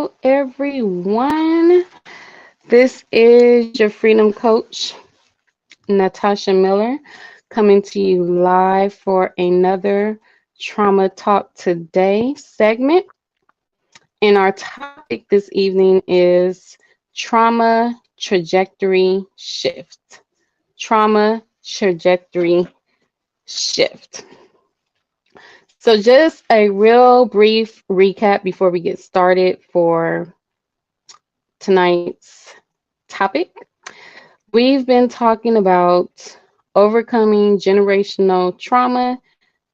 Hello, everyone. This is your Freedom Coach, Nataushia Miller, coming to you live for another Trauma Talk Today segment. And our topic this evening is trauma trajectory shift. Trauma trajectory shift. So, just a real brief recap before we get started for tonight's topic. We've been talking about overcoming generational trauma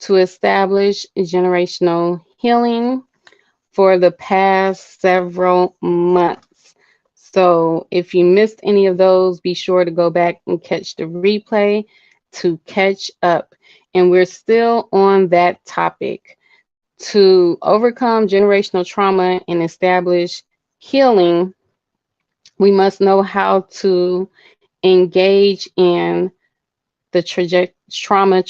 to establish generational healing for the past several months. So, if you missed any of those, be sure to go back and catch the replay to catch up. And we're still on that topic to overcome generational trauma and establish healing. We must know how to engage in the trauma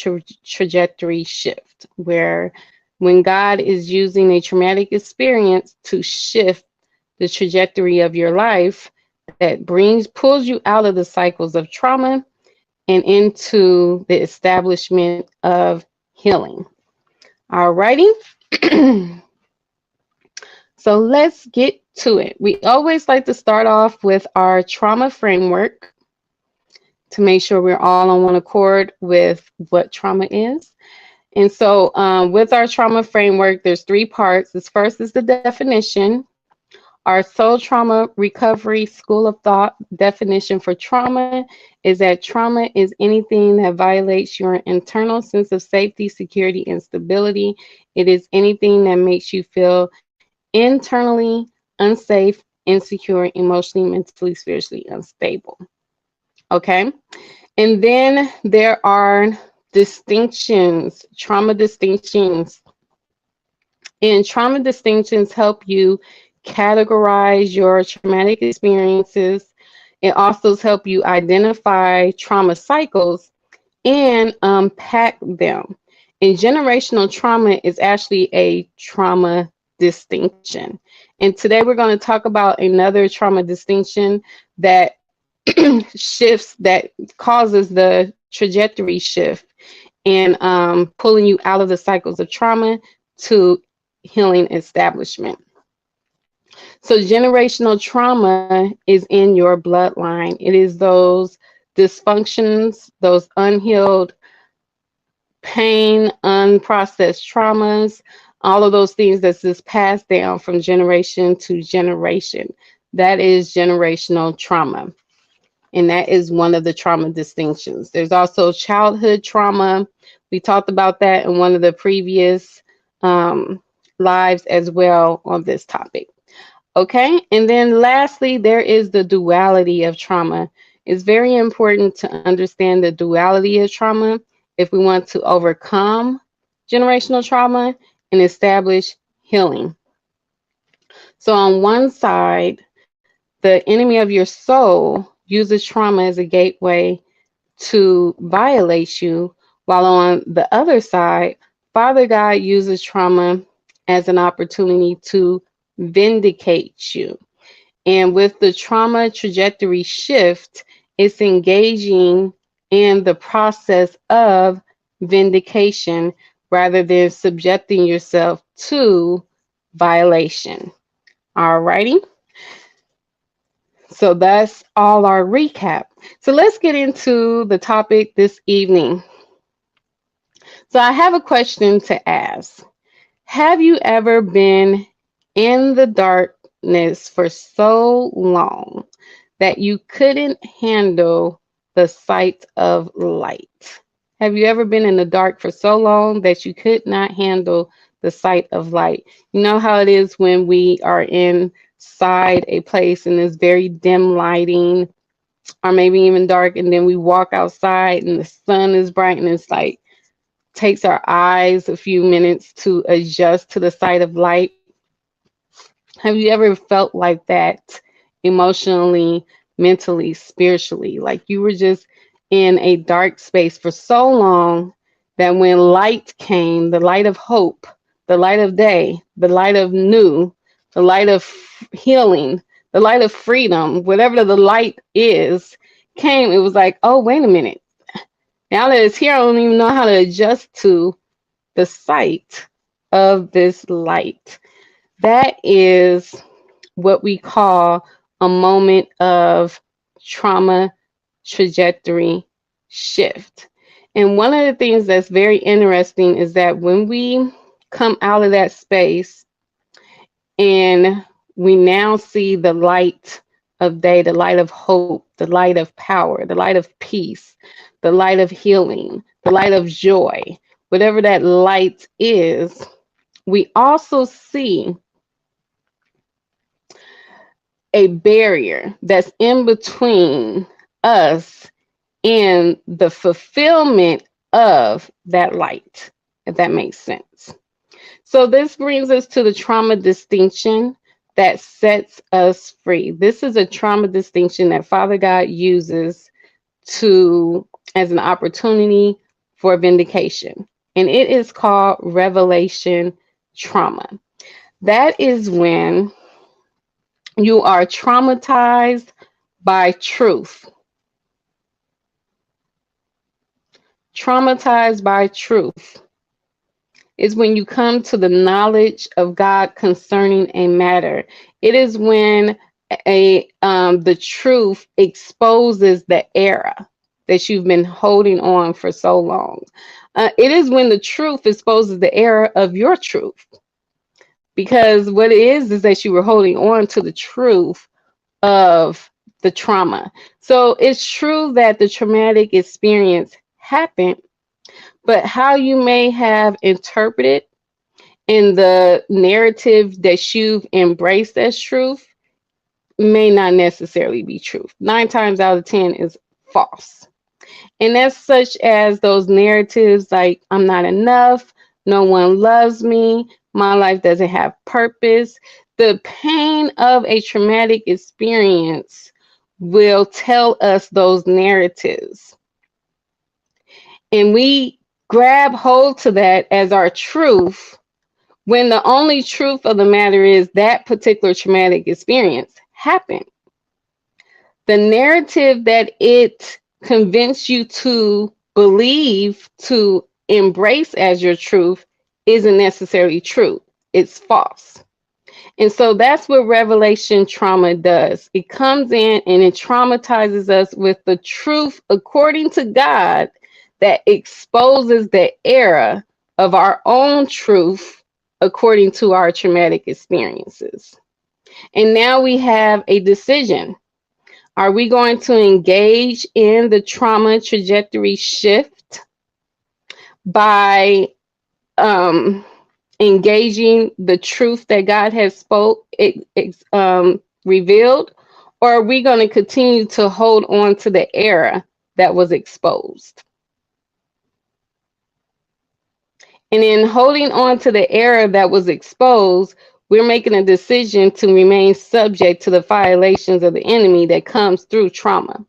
trajectory shift, where when God is using a traumatic experience to shift the trajectory of your life, that pulls you out of the cycles of trauma and into the establishment of healing. All righty. So let's get to it. We always like to start off with our trauma framework to make sure we're all on one accord with what trauma is. And so with our trauma framework, there's three parts. This first is the definition. Our Soul Trauma Recovery School of Thought definition for trauma is that trauma is anything that violates your internal sense of safety, security, and stability. It is anything that makes you feel internally unsafe, insecure, emotionally, mentally, spiritually unstable. Okay? And then there are distinctions, trauma distinctions. And trauma distinctions help you categorize your traumatic experiences. It also helps you identify trauma cycles and unpack them. And generational trauma is actually a trauma distinction. And today we're going to talk about another trauma distinction that shifts, that causes the trajectory shift and pulling you out of the cycles of trauma to healing establishment. So generational trauma is in your bloodline. It is those dysfunctions, those unhealed pain, unprocessed traumas, all of those things that's just passed down from generation to generation. That is generational trauma. And that is one of the trauma distinctions. There's also childhood trauma. We talked about that in one of the previous lives as well on this topic. Okay, and then lastly, there is the duality of trauma. It's very important to understand the duality of trauma if we want to overcome generational trauma and establish healing. So on one side, the enemy of your soul uses trauma as a gateway to violate you, while on the other side, Father God uses trauma as an opportunity to vindicate you. And with the trauma trajectory shift, it's engaging in the process of vindication rather than subjecting yourself to violation. All righty. So that's all our recap. So let's get into the topic this evening. So I have a question to ask. Have you ever been in the darkness for so long that you couldn't handle the sight of light? Have you ever been in the dark for so long that you could not handle the sight of light? You know how it is when we are inside a place and it's very dim lighting, or maybe even dark, and then we walk outside and the sun is bright and it's like takes our eyes a few minutes to adjust to the sight of light. Have you ever felt like that emotionally, mentally, spiritually? Like you were just in a dark space for so long that when light came, the light of hope, the light of day, the light of new, the light of healing, the light of freedom, whatever the light is, came, it was like, oh, wait a minute. Now that it's here, I don't even know how to adjust to the sight of this light. That is what we call a moment of trauma trajectory shift. And one of the things that's very interesting is that when we come out of that space and we now see the light of day, the light of hope, the light of power, the light of peace, the light of healing, the light of joy, whatever that light is, we also see a barrier that's in between us and the fulfillment of that light, if that makes sense. So this brings us to the trauma distinction that sets us free. This is a trauma distinction that Father God uses as an opportunity for vindication. And it is called revelation trauma. That is when you are traumatized by truth. Traumatized by truth is when you come to the knowledge of God concerning a matter. It is when the truth exposes the error that you've been holding on for so long. It is when the truth exposes the error of your truth. Because what it is that you were holding on to the truth of the trauma. So it's true that the traumatic experience happened, but how you may have interpreted in the narrative that you've embraced as truth may not necessarily be truth. 9 times out of 10 is false. And that's such as those narratives like, I'm not enough, no one loves me, my life doesn't have purpose. The pain of a traumatic experience will tell us those narratives. And we grab hold to that as our truth when the only truth of the matter is that particular traumatic experience happened. The narrative that it convinced you to believe, to embrace as your truth, isn't necessarily true. It's false. And so that's what revelation trauma does. It comes in and it traumatizes us with the truth according to God that exposes the error of our own truth according to our traumatic experiences. And now we have a decision. Are we going to engage in the trauma trajectory shift by engaging the truth that God has revealed, or are we going to continue to hold on to the error that was exposed? And in holding on to the error that was exposed, we're making a decision to remain subject to the violations of the enemy that comes through trauma.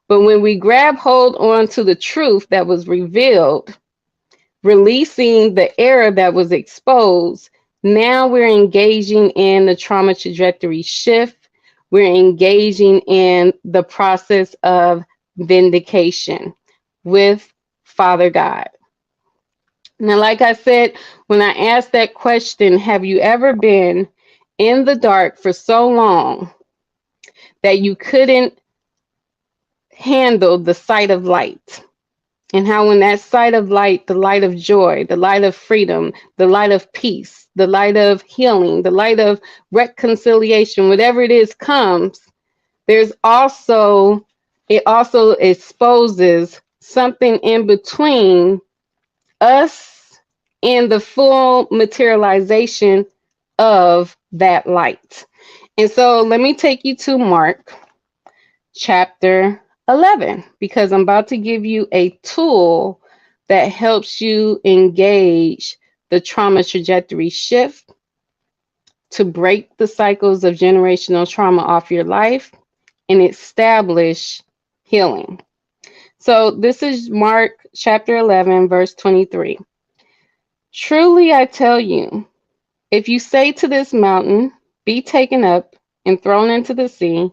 But when we grab hold on to the truth that was revealed, releasing the error that was exposed, now we're engaging in the trauma trajectory shift. We're engaging in the process of vindication with Father God. Now, like I said, when I asked that question, have you ever been in the dark for so long that you couldn't handle the sight of light? And how when that sight of light, the light of joy, the light of freedom, the light of peace, the light of healing, the light of reconciliation, whatever it is comes, it also exposes something in between us and the full materialization of that light. And so let me take you to Mark chapter 11, because I'm about to give you a tool that helps you engage the trauma trajectory shift to break the cycles of generational trauma off your life and establish healing. So this is Mark chapter 11, verse 23. Truly I tell you, If you say to this mountain, be taken up and thrown into the sea,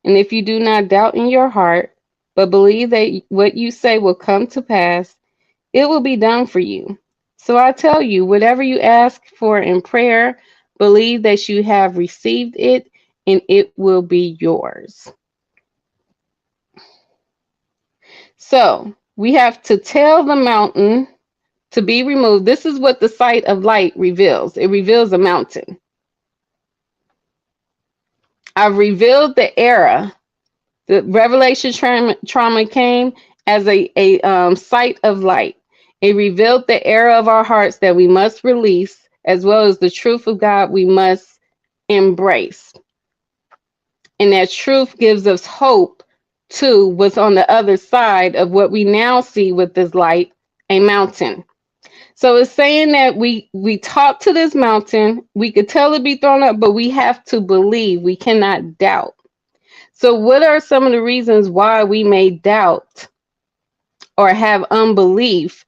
and if you do not doubt in your heart, but believe that what you say will come to pass, it will be done for you. So I tell you, whatever you ask for in prayer, believe that you have received it and it will be yours. So we have to tell the mountain to be removed. This is what the sight of light reveals. It reveals a mountain. I've revealed the era. The revelation trauma came as a sight of light. It revealed the error of our hearts that we must release, as well as the truth of God we must embrace. And that truth gives us hope to what's on the other side of what we now see with this light, a mountain. So it's saying that we talk to this mountain, we could tell it be thrown up, but we have to believe, we cannot doubt. So what are some of the reasons why we may doubt or have unbelief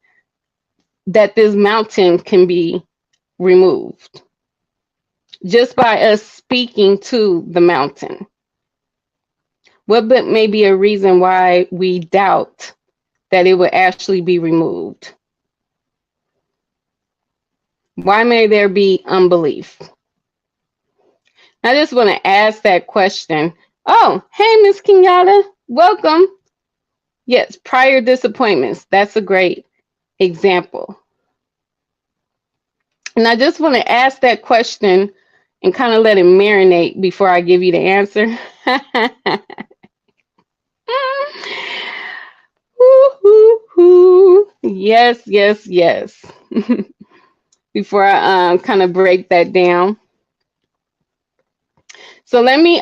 that this mountain can be removed? Just by us speaking to the mountain. What may be a reason why we doubt that it will actually be removed? Why may there be unbelief? I just want to ask that question. Oh, hey, Miss Kenyatta, welcome. Yes, prior disappointments. That's a great example. And I just want to ask that question and kind of let it marinate before I give you the answer. Yes, yes, yes. Before I kind of break that down. So let me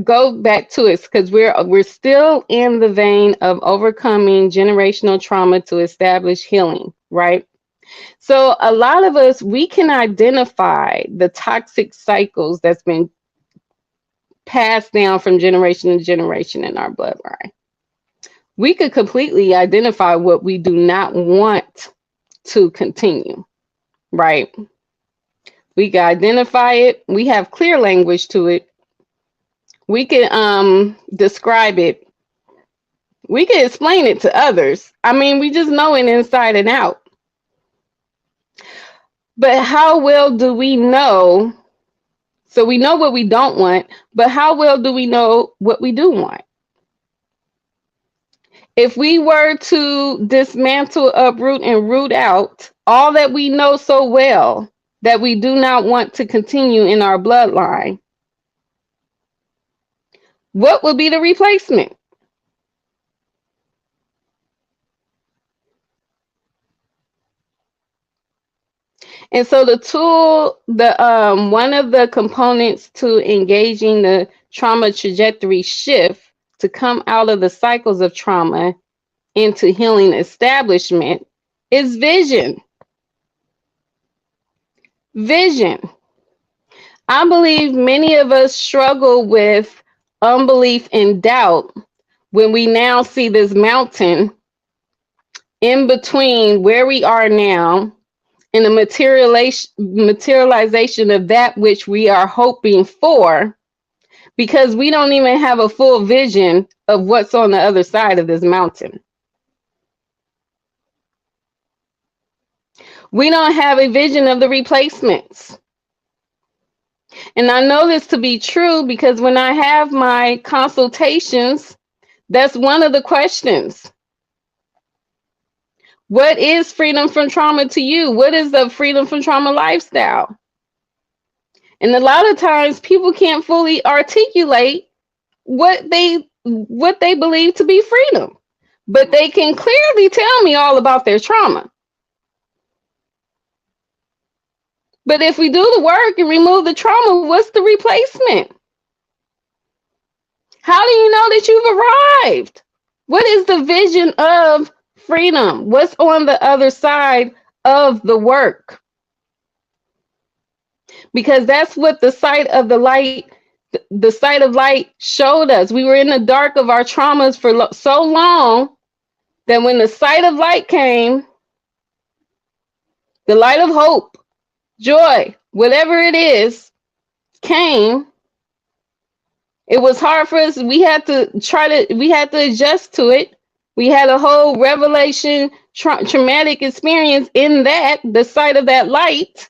go back to it because we're still in the vein of overcoming generational trauma to establish healing, right? So a lot of us, we can identify the toxic cycles that's been passed down from generation to generation in our bloodline. We could completely identify what we do not want to continue, right? We can identify it. We have clear language to it. We can describe it. We can explain it to others. I mean, we just know it inside and out. But how well do we know? So we know what we don't want, but how well do we know what we do want? If we were to dismantle, uproot, and root out all that we know so well that we do not want to continue in our bloodline, what would be the replacement? And so the tool, one of the components to engaging the trauma trajectory shift to come out of the cycles of trauma into healing establishment is vision. Vision. I believe many of us struggle with unbelief and doubt when we now see this mountain in between where we are now and the materialization of that which we are hoping for, because we don't even have a full vision of what's on the other side of this mountain. We don't have a vision of the replacements. And I know this to be true because when I have my consultations, that's one of the questions. What is freedom from trauma to you? What is the freedom from trauma lifestyle? And a lot of times people can't fully articulate what they believe to be freedom, but they can clearly tell me all about their trauma. But if we do the work and remove the trauma, what's the replacement? How do you know that you've arrived? What is the vision of freedom? What's on the other side of the work? Because that's what the sight of the light, the sight of light showed us. We were in the dark of our traumas for so long that when the sight of light came, the light of hope, joy, whatever it is came, it was hard for us. We had to adjust to it. We had a whole revelation, traumatic experience in that, the sight of that light.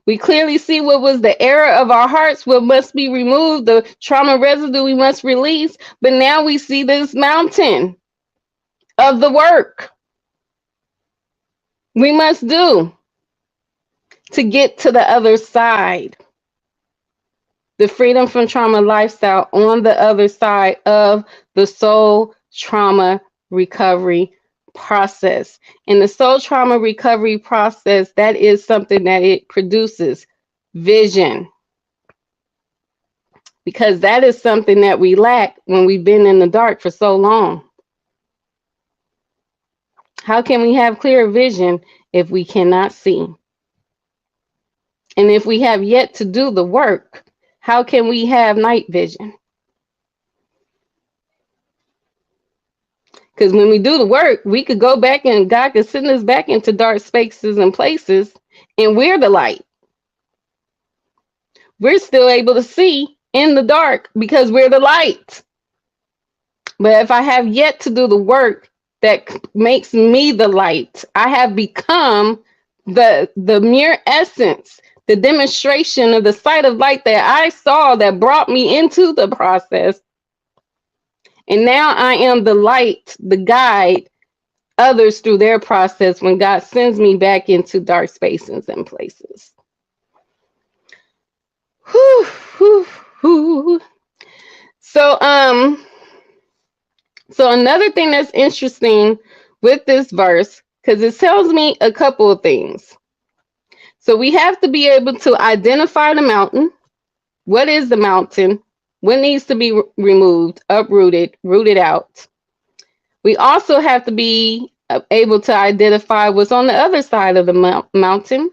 We clearly see what was the error of our hearts, what must be removed, the trauma residue we must release. But now we see this mountain of the work we must do to get to the other side. The freedom from trauma lifestyle on the other side of the soul trauma recovery process. In the soul trauma recovery process, that is something that it produces vision, because that is something that we lack when we've been in the dark for so long. How can we have clear vision if we cannot see? And if we have yet to do the work, how can we have night vision? Because when we do the work, we could go back and God could send us back into dark spaces and places, and we're the light. We're still able to see in the dark because we're the light. But if I have yet to do the work that makes me the light, I have become the mere essence, the demonstration of the sight of light that I saw that brought me into the process. And now I am the light, the guide others through their process when God sends me back into dark spaces and places. Whew, whew, whew. So another thing that's interesting with this verse, because it tells me a couple of things. So we have to be able to identify the mountain. What is the mountain? What needs to be removed, uprooted, rooted out? We also have to be able to identify what's on the other side of the mountain.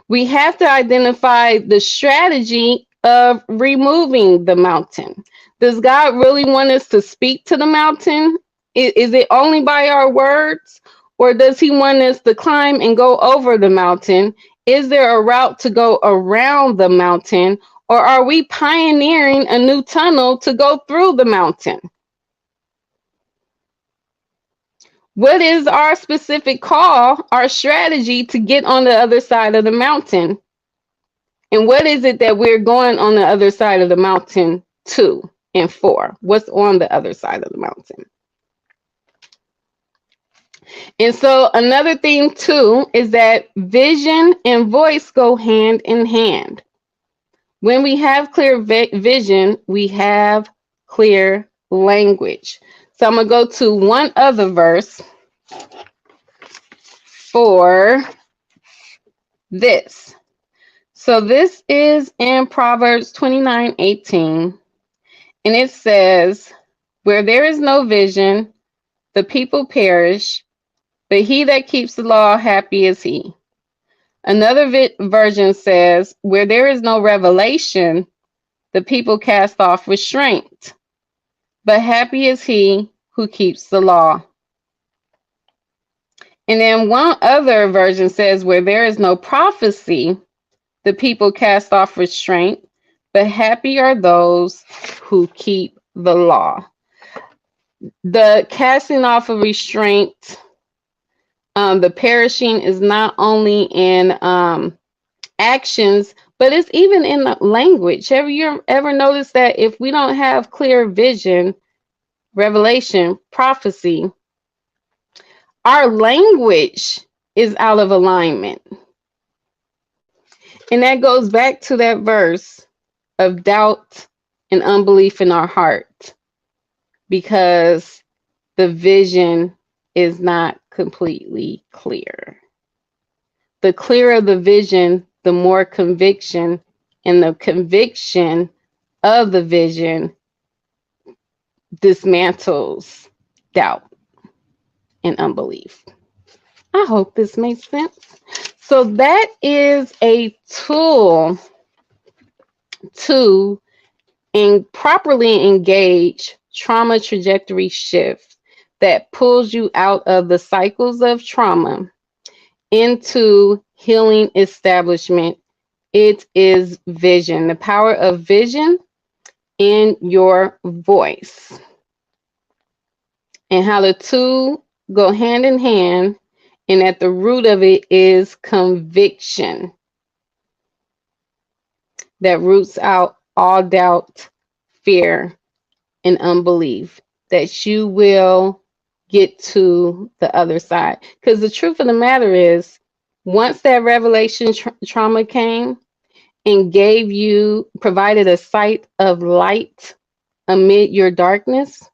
We have to identify the strategy of removing the mountain. Does God really want us to speak to the mountain? Is it only by our words? Or does he want us to climb and go over the mountain? Is there a route to go around the mountain? Or are we pioneering a new tunnel to go through the mountain? What is our specific call, our strategy to get on the other side of the mountain? And what is it that we're going on the other side of the mountain to and for? What's on the other side of the mountain? And so another thing too is that vision and voice go hand in hand. When we have clear vision, we have clear language. So I'm going to go to one other verse for this. So this is in Proverbs 29:18, and it says, "Where there is no vision, the people perish, but he that keeps the law, happy is he." Another version says, "Where there is no revelation, the people cast off restraint, but happy is he who keeps the law." And then one other version says, "Where there is no prophecy, the people cast off restraint, but happy are those who keep the law." The casting off of restraint, the perishing is not only in actions, but it's even in the language. Have you ever noticed that if we don't have clear vision, revelation, prophecy, our language is out of alignment? And that goes back to that verse of doubt and unbelief in our heart, because the vision is not completely clear. The clearer the vision, the more conviction, and the conviction of the vision dismantles doubt and unbelief. I hope this makes sense. So that is a tool to properly engage trauma trajectory shift that pulls you out of the cycles of trauma into healing establishment. It is vision, the power of vision in your voice, and how the two go hand in hand. And at the root of it is conviction that roots out all doubt, fear, and unbelief, that you will get to the other side. Because the truth of the matter is, once that revelation trauma came and provided a sight of light amid your darkness,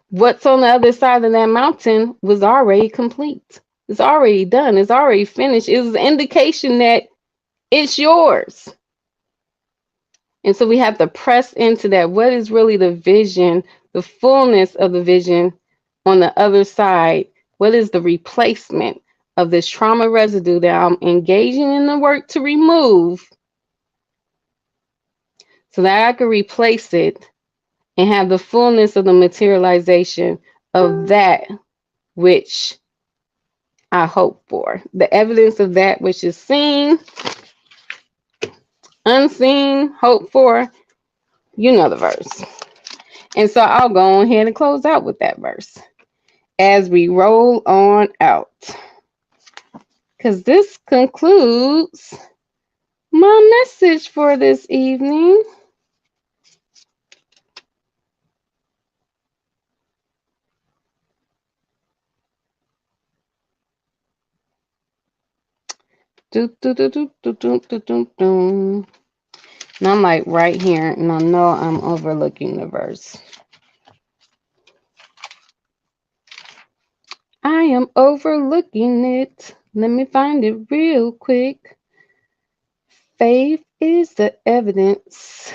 what's on the other side of that mountain was already complete. It's already done. It's already finished. It was an indication that it's yours. And so we have to press into that. What is really the vision, the fullness of the vision on the other side? What is the replacement of this trauma residue that I'm engaging in the work to remove, so that I can replace it and have the fullness of the materialization of that which I hope for. The evidence of that which is seen, unseen, hoped for. You know the verse. And so I'll go on ahead and close out with that verse as we roll on out. Because this concludes my message for this evening. And I'm like right here, and I know I'm overlooking the verse. I am overlooking it. Let me find it real quick. Faith is the evidence.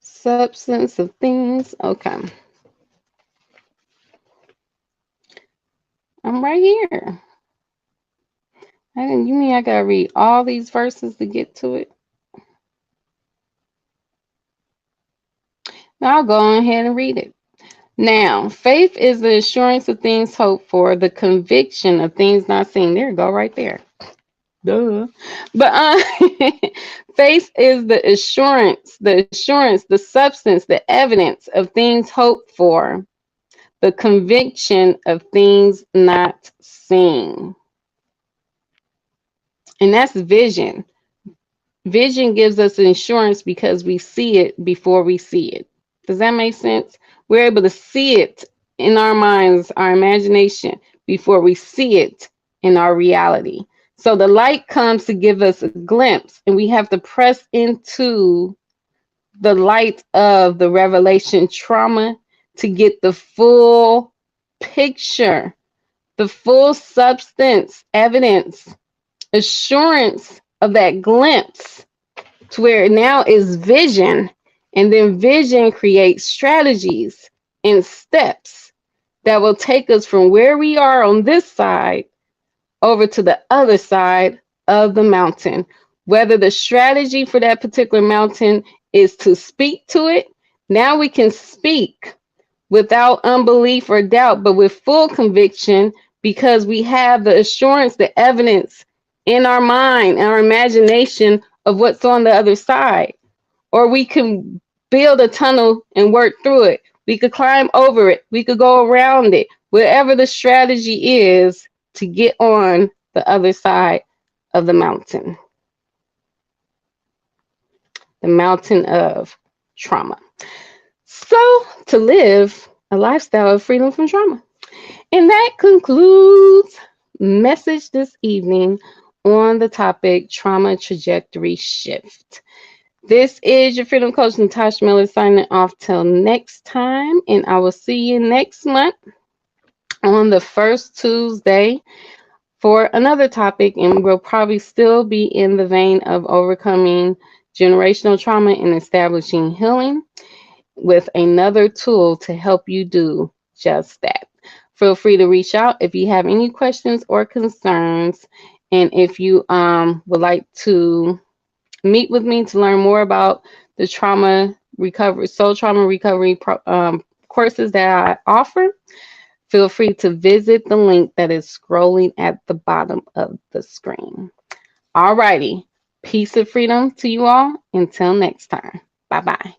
Substance of things. Okay. I'm right here. You mean I gotta read all these verses to get to it? I'll go on ahead and read it. Now, faith is the assurance of things hoped for, the conviction of things not seen. There you go, right there. Duh. But faith is the assurance, the substance, the evidence of things hoped for, the conviction of things not seen. And that's vision. Vision gives us insurance because we see it before we see it. Does that make sense? We're able to see it in our minds, our imagination, before we see it in our reality. So the light comes to give us a glimpse, and we have to press into the light of the revelation trauma to get the full picture, the full substance, evidence, assurance of that glimpse, to where it now is vision. And then vision creates strategies and steps that will take us from where we are on this side over to the other side of the mountain. Whether the strategy for that particular mountain is to speak to it, now we can speak without unbelief or doubt, but with full conviction, because we have the assurance, the evidence in our mind, our imagination of what's on the other side. Or we can build a tunnel and work through it. We could climb over it. We could go around it. Whatever the strategy is to get on the other side of the mountain. The mountain of trauma. So, to live a lifestyle of freedom from trauma. And that concludes message this evening on the topic trauma trajectory shift. This is your Freedom Coach, Nataushia Miller, signing off till next time. And I will see you next month on the first Tuesday for another topic. And we'll probably still be in the vein of overcoming generational trauma and establishing healing, with another tool to help you do just that. Feel free to reach out if you have any questions or concerns. And if you would like to meet with me to learn more about the trauma recovery, soul trauma recovery courses that I offer, feel free to visit the link that is scrolling at the bottom of the screen. Alrighty, peace and freedom to you all. Until next time. Bye-bye.